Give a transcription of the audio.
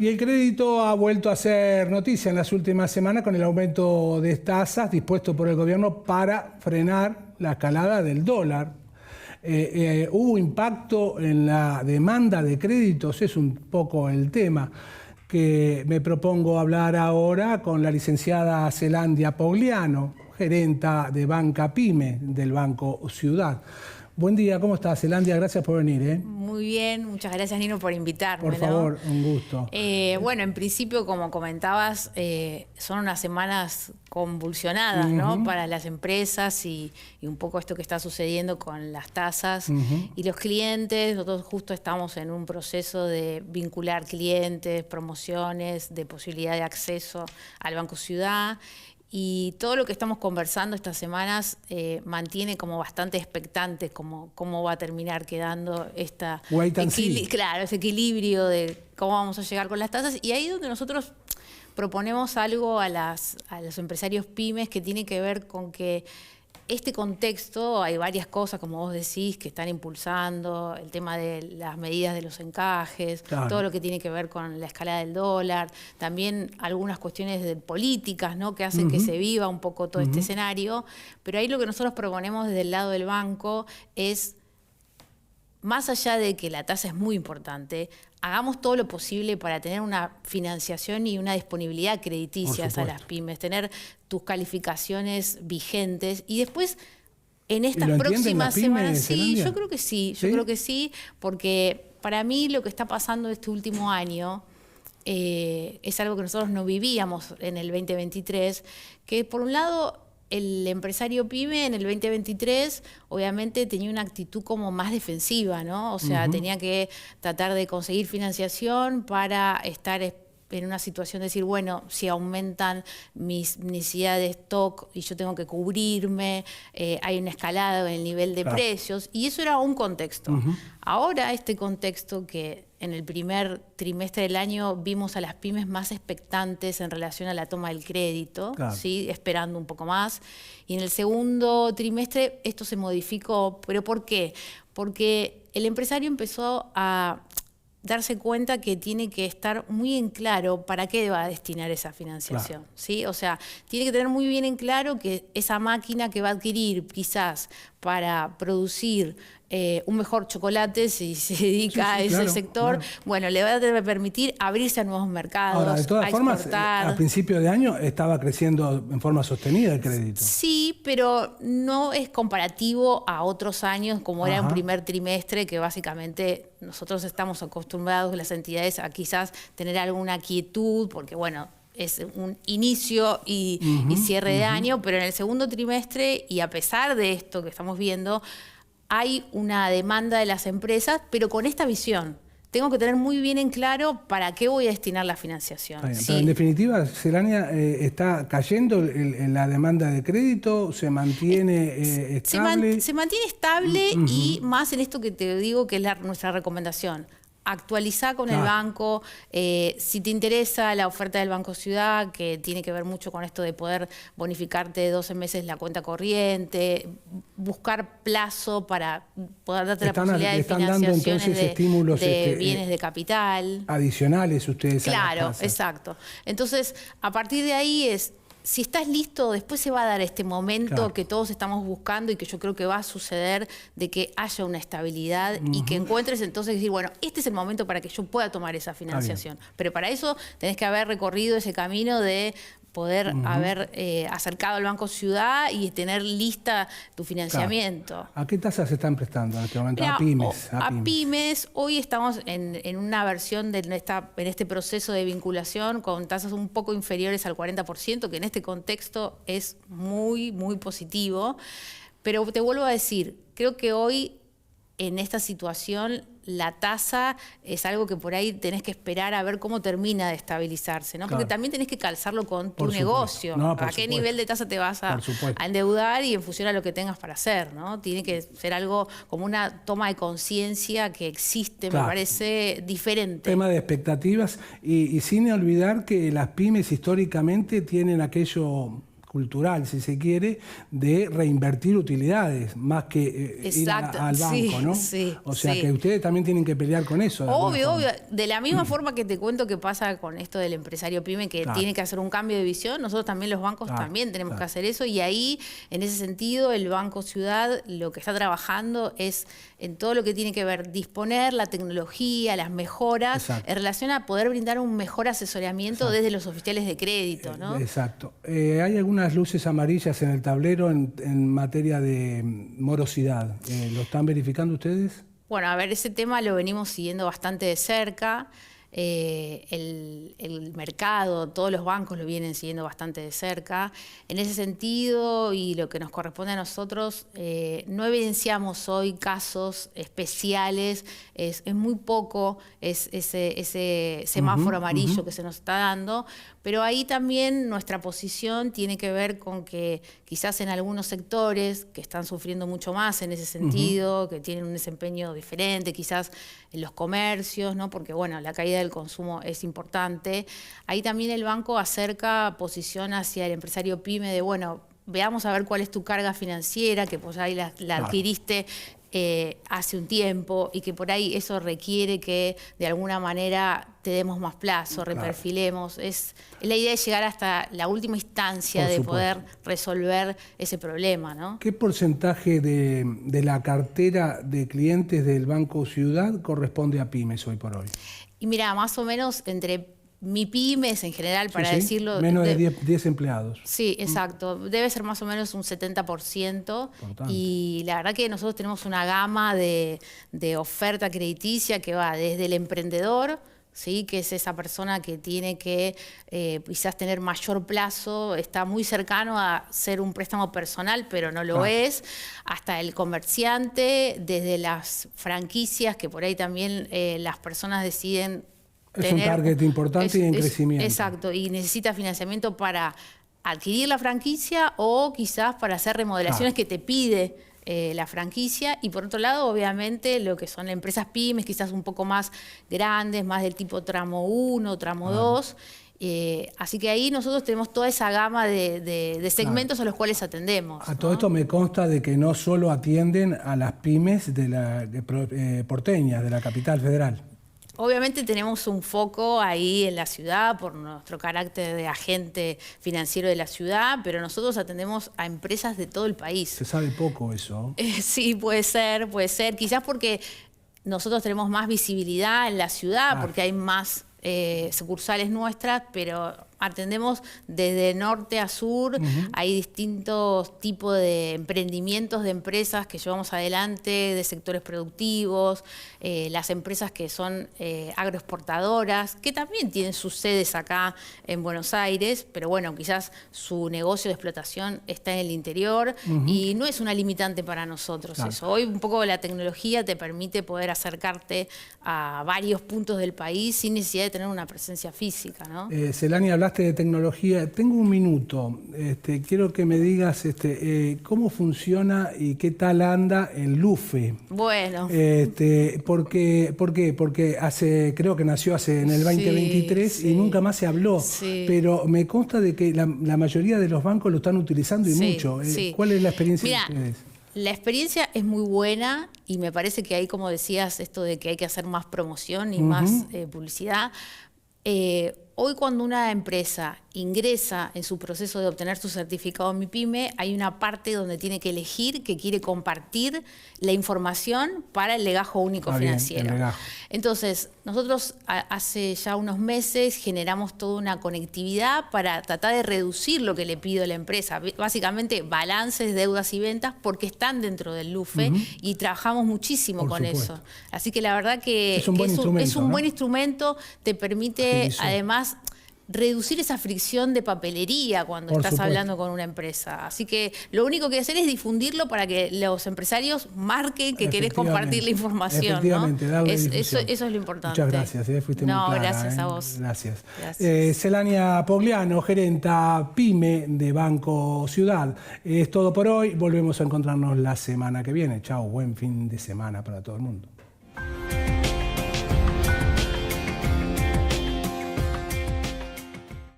Y el crédito ha vuelto a ser noticia en las últimas semanas con el aumento de tasas dispuesto por el gobierno para frenar la escalada del dólar. Hubo impacto en la demanda de créditos, es un poco el tema que me propongo hablar ahora con la licenciada Zelandia Pogliano, gerenta de Banca Pyme del Banco Ciudad. Buen día, ¿cómo estás, Zelandia? Gracias por venir. Muy bien, muchas gracias, Nino, por invitarme. Por favor, un gusto. Bueno, en principio, como comentabas, son unas semanas convulsionadas, ¿no? Para las empresas y un poco esto que está sucediendo con las tasas y los clientes. Nosotros justo estamos en un proceso de vincular clientes, promociones, de posibilidad de acceso al Banco Ciudad. Y todo lo que estamos conversando estas semanas mantiene como bastante expectante cómo va a terminar quedando ese equilibrio de cómo vamos a llegar con las tasas. Y ahí es donde nosotros proponemos algo a los empresarios pymes que tiene que ver con que este contexto, hay varias cosas, como vos decís, que están impulsando, el tema de las medidas de los encajes, claro, todo lo que tiene que ver con la escalada del dólar, también algunas cuestiones políticas, ¿no? Que hacen que se viva un poco todo este escenario, pero ahí lo que nosotros proponemos desde el lado del banco es, más allá de que la tasa es muy importante, hagamos todo lo posible para tener una financiación y una disponibilidad crediticia a las pymes, tener tus calificaciones vigentes y después en estas próximas semanas, sí, yo creo que sí, yo creo que sí, porque para mí lo que está pasando este último año es algo que nosotros no vivíamos en el 2023, que por un lado el empresario pyme en el 2023 obviamente tenía una actitud como más defensiva, ¿no? O sea, tenía que tratar de conseguir financiación para estar en una situación de decir, bueno, si aumentan mis necesidades de stock y yo tengo que cubrirme, hay una escalada en el nivel de precios, y eso era un contexto. Ahora este contexto que en el primer trimestre del año vimos a las pymes más expectantes en relación a la toma del crédito, ¿sí? Esperando un poco más, y en el segundo trimestre esto se modificó. ¿Pero por qué? Porque el empresario empezó a darse cuenta que tiene que estar muy en claro para qué va a destinar esa financiación, ¿sí? O sea, tiene que tener muy bien en claro que esa máquina que va a adquirir quizás para producir un mejor chocolate, si se dedica a ese sector, bueno, le va a permitir abrirse a nuevos mercados. Ahora, de todas formas, a principio de año estaba creciendo en forma sostenida el crédito. Sí, pero no es comparativo a otros años como era un primer trimestre, que básicamente nosotros estamos acostumbrados, las entidades, a quizás tener alguna quietud, porque bueno, es un inicio y cierre de año, pero en el segundo trimestre, y a pesar de esto que estamos viendo, hay una demanda de las empresas, pero con esta visión. Tengo que tener muy bien en claro para qué voy a destinar la financiación. Sí. En definitiva, Zelandia, ¿está cayendo la demanda de crédito? ¿Se mantiene estable? Se mantiene estable y más en esto que te digo que es nuestra recomendación. Actualizar con el banco, si te interesa la oferta del Banco Ciudad, que tiene que ver mucho con esto de poder bonificarte de 12 meses la cuenta corriente, buscar plazo para poder darte la posibilidad de financiaciones de bienes de capital. Adicionales ustedes. Claro, exacto. Entonces, a partir de ahí si estás listo, después se va a dar este momento que todos estamos buscando y que yo creo que va a suceder, de que haya una estabilidad y que encuentres entonces decir, bueno, este es el momento para que yo pueda tomar esa financiación. Pero para eso tenés que haber recorrido ese camino de poder haber acercado al Banco Ciudad y tener lista tu financiamiento. ¿A qué tasas se están prestando en este momento? A pymes. A pymes, hoy estamos en una versión en este proceso de vinculación con tasas un poco inferiores al 40%, que en este contexto es muy, muy positivo. Pero te vuelvo a decir, creo que hoy en esta situación la tasa es algo que por ahí tenés que esperar a ver cómo termina de estabilizarse, ¿no? Porque también tenés que calzarlo con tu negocio. ¿A qué nivel de tasa te vas a endeudar y en función a lo que tengas para hacer, ¿no? Tiene que ser algo como una toma de conciencia que existe, me parece diferente. Tema de expectativas y sin olvidar que las pymes históricamente tienen aquello cultural, si se quiere, de reinvertir utilidades, más que ir al banco, ¿no? Sí, o sea que ustedes también tienen que pelear con eso. Obvio. De la misma forma que te cuento que pasa con esto del empresario pyme, que tiene que hacer un cambio de visión, nosotros también los bancos también tenemos que hacer eso, y ahí, en ese sentido, el Banco Ciudad lo que está trabajando es en todo lo que tiene que ver disponer la tecnología, las mejoras, en relación a poder brindar un mejor asesoramiento desde los oficiales de crédito, ¿no? Exacto. Hay algunas luces amarillas en el tablero en materia de morosidad. ¿Lo están verificando ustedes? Bueno, a ver, ese tema lo venimos siguiendo bastante de cerca. El mercado, todos los bancos lo vienen siguiendo bastante de cerca. En ese sentido, y lo que nos corresponde a nosotros, no evidenciamos hoy casos especiales, es muy poco ese semáforo amarillo que se nos está dando, pero ahí también nuestra posición tiene que ver con que quizás en algunos sectores que están sufriendo mucho más en ese sentido, que tienen un desempeño diferente, quizás en los comercios, ¿no? Porque bueno, la caída del consumo es importante. Ahí también el banco acerca posición hacia el empresario pyme de, bueno, veamos a ver cuál es tu carga financiera, que pues ahí la adquiriste hace un tiempo, y que por ahí eso requiere que de alguna manera te demos más plazo, reperfilemos. La idea es llegar hasta la última instancia de poder resolver ese problema, ¿no? ¿Qué porcentaje de la cartera de clientes del Banco Ciudad corresponde a pymes hoy por hoy? Y mira, más o menos entre MIPYMES en general, para decirlo... Menos de 10 empleados. Sí, exacto. Debe ser más o menos un 70%. Y la verdad que nosotros tenemos una gama de oferta crediticia que va desde el emprendedor, ¿sí? Que es esa persona que tiene que quizás tener mayor plazo, está muy cercano a ser un préstamo personal, pero no lo es, hasta el comerciante, desde las franquicias, que por ahí también las personas deciden... Es un target importante y en crecimiento. Exacto, y necesita financiamiento para adquirir la franquicia o quizás para hacer remodelaciones que te pide la franquicia. Y por otro lado, obviamente, lo que son empresas pymes, quizás un poco más grandes, más del tipo tramo 1, tramo 2. Así que ahí nosotros tenemos toda esa gama de segmentos a los cuales atendemos. A todo esto me consta de que no solo atienden a las pymes porteñas, de la capital federal. Obviamente tenemos un foco ahí en la ciudad por nuestro carácter de agente financiero de la ciudad, pero nosotros atendemos a empresas de todo el país. Se sabe poco eso. Sí, puede ser. Quizás porque nosotros tenemos más visibilidad en la ciudad, porque hay más sucursales nuestras, pero atendemos desde norte a sur. Hay distintos tipos de emprendimientos de empresas que llevamos adelante, de sectores productivos, las empresas que son agroexportadoras, que también tienen sus sedes acá en Buenos Aires, pero bueno, quizás su negocio de explotación está en el interior y no es una limitante para nosotros eso. Hoy un poco la tecnología te permite poder acercarte a varios puntos del país sin necesidad de tener una presencia física, ¿no? Celani, hablaste de tecnología. Tengo un minuto. Quiero que me digas cómo funciona y qué tal anda el LUFE. Bueno. ¿Por qué? Porque creo que nació en el 2023 y nunca más se habló. Pero me consta de que la mayoría de los bancos lo están utilizando y mucho. ¿Cuál es la experiencia de ustedes? La experiencia es muy buena y me parece que hay, como decías, esto de que hay que hacer más promoción y más publicidad. Hoy cuando una empresa ingresa en su proceso de obtener su certificado MIPYME, hay una parte donde tiene que elegir que quiere compartir la información para el legajo único financiero. Entonces, nosotros hace ya unos meses generamos toda una conectividad para tratar de reducir lo que le pido a la empresa. Básicamente, balances, deudas y ventas, porque están dentro del LUFE y trabajamos muchísimo con eso. Así que la verdad que es un buen instrumento, te permite además reducir esa fricción de papelería cuando estás hablando con una empresa. Así que lo único que hacer es difundirlo para que los empresarios marquen que querés compartir la información. Efectivamente, ¿no? Eso es lo importante. Muchas gracias, fuiste muy clara. Gracias a vos. Gracias. Celania Pogliano, gerenta PYME de Banco Ciudad. Es todo por hoy. Volvemos a encontrarnos la semana que viene. Chao, buen fin de semana para todo el mundo.